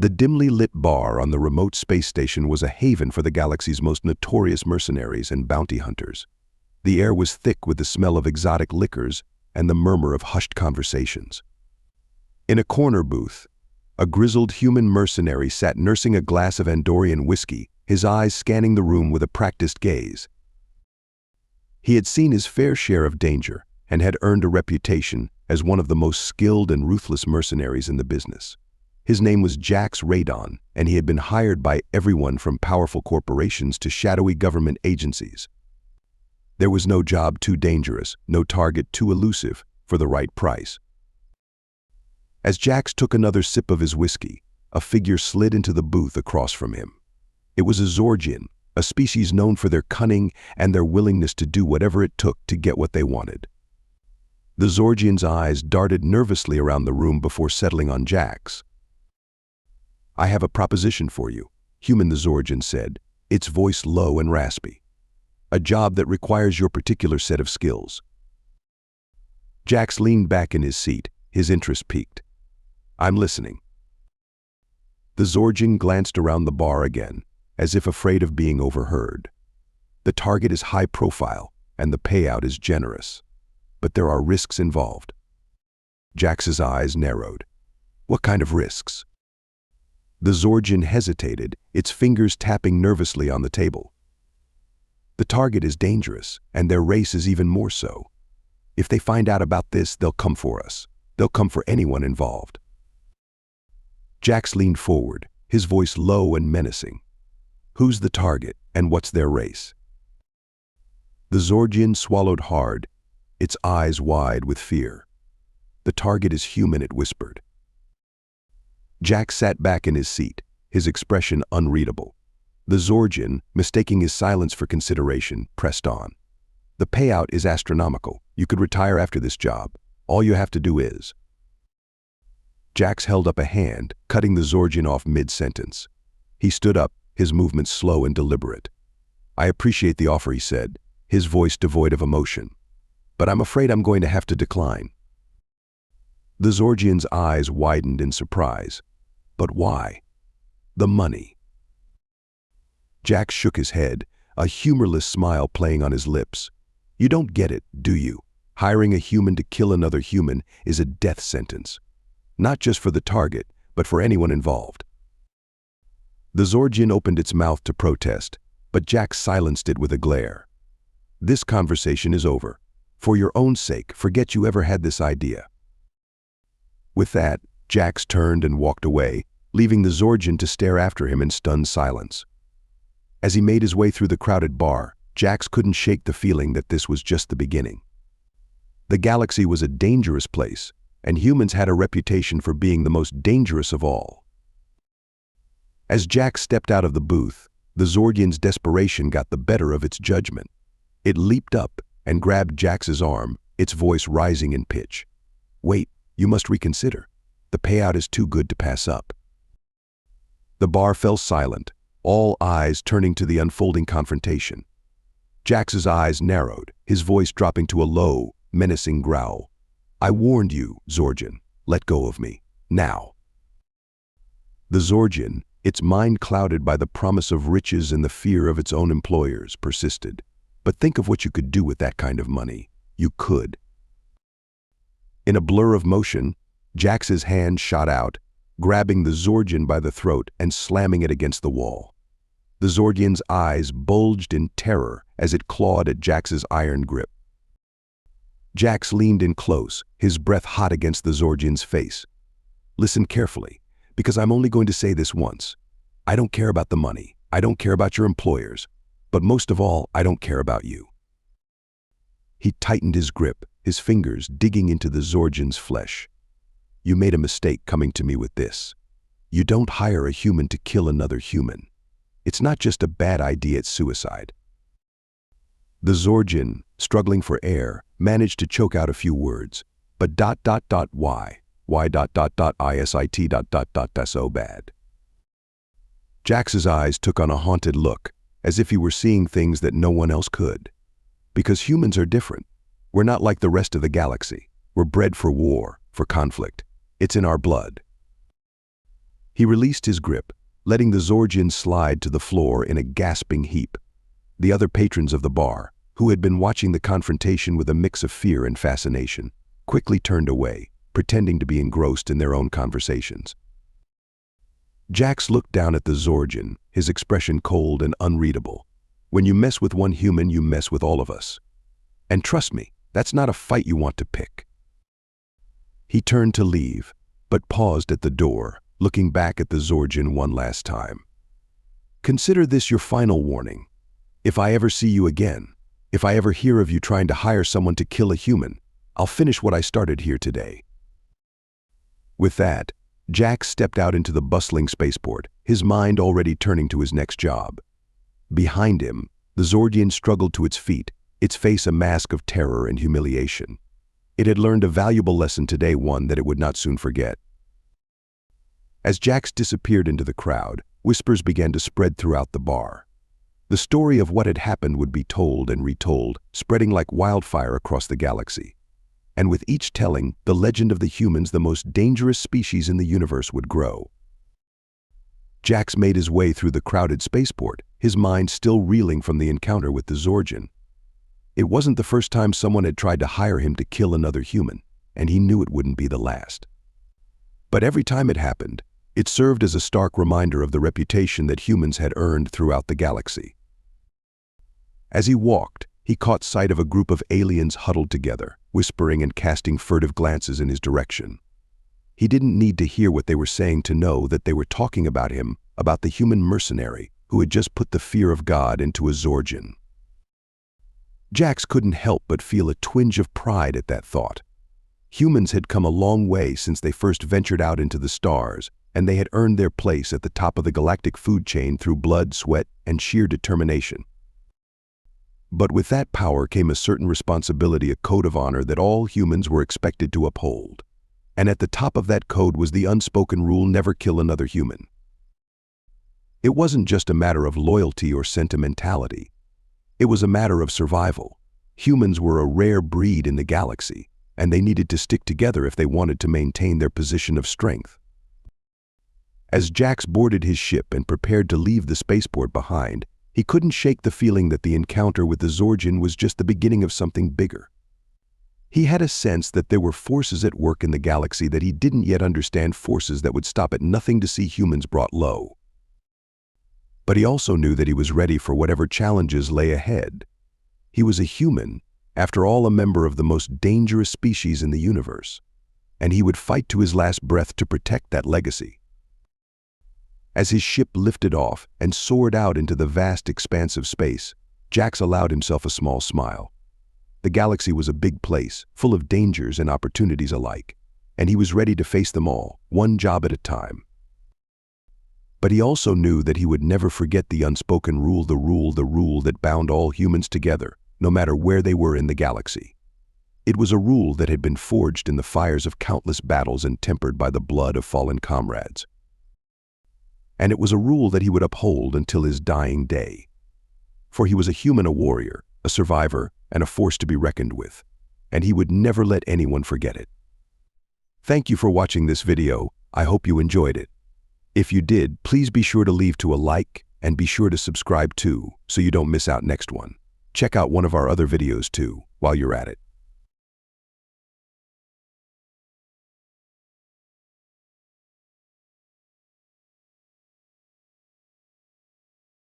The dimly lit bar on the remote space station was a haven for the galaxy's most notorious mercenaries and bounty hunters. The air was thick with the smell of exotic liquors and the murmur of hushed conversations. In a corner booth, a grizzled human mercenary sat nursing a glass of Andorian whiskey, his eyes scanning the room with a practiced gaze. He had seen his fair share of danger and had earned a reputation as one of the most skilled and ruthless mercenaries in the business. His name was Jax Radon, and he had been hired by everyone from powerful corporations to shadowy government agencies. There was no job too dangerous, no target too elusive for the right price. As Jax took another sip of his whiskey, a figure slid into the booth across from him. It was a Zorgian, a species known for their cunning and their willingness to do whatever it took to get what they wanted. The Zorgian's eyes darted nervously around the room before settling on Jax. "I have a proposition for you," Human the Zorgian said, its voice low and raspy. "A job that requires your particular set of skills." Jax leaned back in his seat, his interest piqued. "I'm listening." The Zorgian glanced around the bar again, as if afraid of being overheard. "The target is high profile, and the payout is generous. But there are risks involved." Jax's eyes narrowed. "What kind of risks?" The Zorgian hesitated, its fingers tapping nervously on the table. "The target is dangerous, and their race is even more so. If they find out about this, they'll come for us. They'll come for anyone involved." Jax leaned forward, his voice low and menacing. "Who's the target, and what's their race?" The Zorgian swallowed hard, its eyes wide with fear. "The target is human," it whispered. Jax sat back in his seat, his expression unreadable. The Zorgian, mistaking his silence for consideration, pressed on. "The payout is astronomical. You could retire after this job. All you have to do is..." Jax held up a hand, cutting the Zorgian off mid-sentence. He stood up, his movements slow and deliberate. "I appreciate the offer," he said, his voice devoid of emotion. "But I'm afraid I'm going to have to decline." The Zorgian's eyes widened in surprise. "But why?" "The money." Jax shook his head, a humorless smile playing on his lips. "You don't get it, do you? Hiring a human to kill another human is a death sentence. Not just for the target, but for anyone involved." The Zorgian opened its mouth to protest, but Jax silenced it with a glare. "This conversation is over. For your own sake, forget you ever had this idea." With that, Jax turned and walked away, leaving the Zorgian to stare after him in stunned silence. As he made his way through the crowded bar, Jax couldn't shake the feeling that this was just the beginning. The galaxy was a dangerous place, and humans had a reputation for being the most dangerous of all. As Jax stepped out of the booth, the Zorgian's desperation got the better of its judgment. It leaped up and grabbed Jax's arm, its voice rising in pitch. "Wait, you must reconsider. The payout is too good to pass up." The bar fell silent, all eyes turning to the unfolding confrontation. Jax's eyes narrowed, his voice dropping to a low, menacing growl. "I warned you, Zorgian. Let go of me. Now." The Zorgian, its mind clouded by the promise of riches and the fear of its own employers, persisted. "But think of what you could do with that kind of money. You could." In a blur of motion, Jax's hand shot out, grabbing the Zorgian by the throat and slamming it against the wall. The Zorgian's eyes bulged in terror as it clawed at Jax's iron grip. Jax leaned in close, his breath hot against the Zorgian's face. "Listen carefully, because I'm only going to say this once. I don't care about the money. I don't care about your employers. But most of all, I don't care about you." He tightened his grip, his fingers digging into the Zorgian's flesh. "You made a mistake coming to me with this. You don't hire a human to kill another human. It's not just a bad idea, it's suicide." The Zorgian, struggling for air, managed to choke out a few words. "But why? Why ISIT so bad?" Jax's eyes took on a haunted look, as if he were seeing things that no one else could. "Because humans are different. We're not like the rest of the galaxy. We're bred for war, for conflict. It's in our blood." He released his grip, letting the Zorgian slide to the floor in a gasping heap. The other patrons of the bar, who had been watching the confrontation with a mix of fear and fascination, quickly turned away, pretending to be engrossed in their own conversations. Jax looked down at the Zorgian, his expression cold and unreadable. When you mess with one human, you mess with all of us. And trust me, that's not a fight you want to pick. He turned to leave, but paused at the door, looking back at the Zorgian one last time. Consider this your final warning. If I ever see you again, if I ever hear of you trying to hire someone to kill a human, I'll finish what I started here today. With that, Jax stepped out into the bustling spaceport, his mind already turning to his next job. Behind him, the Zorgian struggled to its feet, its face a mask of terror and humiliation. It had learned a valuable lesson today, one that it would not soon forget. As Jax disappeared into the crowd, whispers began to spread throughout the bar. The story of what had happened would be told and retold, spreading like wildfire across the galaxy. And with each telling, the legend of the humans, the most dangerous species in the universe, would grow. Jax made his way through the crowded spaceport, his mind still reeling from the encounter with the Zorgian. It wasn't the first time someone had tried to hire him to kill another human, and he knew it wouldn't be the last. But every time it happened, it served as a stark reminder of the reputation that humans had earned throughout the galaxy. As he walked, he caught sight of a group of aliens huddled together, whispering and casting furtive glances in his direction. He didn't need to hear what they were saying to know that they were talking about him, about the human mercenary who had just put the fear of God into a Zorgian. Jax couldn't help but feel a twinge of pride at that thought. Humans had come a long way since they first ventured out into the stars, and they had earned their place at the top of the galactic food chain through blood, sweat, and sheer determination. But with that power came a certain responsibility, a code of honor that all humans were expected to uphold. And at the top of that code was the unspoken rule: never kill another human. It wasn't just a matter of loyalty or sentimentality. It was a matter of survival. Humans were a rare breed in the galaxy, and they needed to stick together if they wanted to maintain their position of strength. As Jax boarded his ship and prepared to leave the spaceport behind, he couldn't shake the feeling that the encounter with the Zorgian was just the beginning of something bigger. He had a sense that there were forces at work in the galaxy that he didn't yet understand, forces that would stop at nothing to see humans brought low. But he also knew that he was ready for whatever challenges lay ahead. He was a human, after all, a member of the most dangerous species in the universe, and he would fight to his last breath to protect that legacy. As his ship lifted off and soared out into the vast expanse of space, Jax allowed himself a small smile. The galaxy was a big place, full of dangers and opportunities alike, and he was ready to face them all, one job at a time. But he also knew that he would never forget the unspoken rule, the rule that bound all humans together, no matter where they were in the galaxy. It was a rule that had been forged in the fires of countless battles and tempered by the blood of fallen comrades. And it was a rule that he would uphold until his dying day. For he was a human, a warrior, a survivor, and a force to be reckoned with, and he would never let anyone forget it. Thank you for watching this video. I hope you enjoyed it. If you did, please be sure to leave a like and be sure to subscribe too, so you don't miss out next one. Check out one of our other videos too, while you're at it.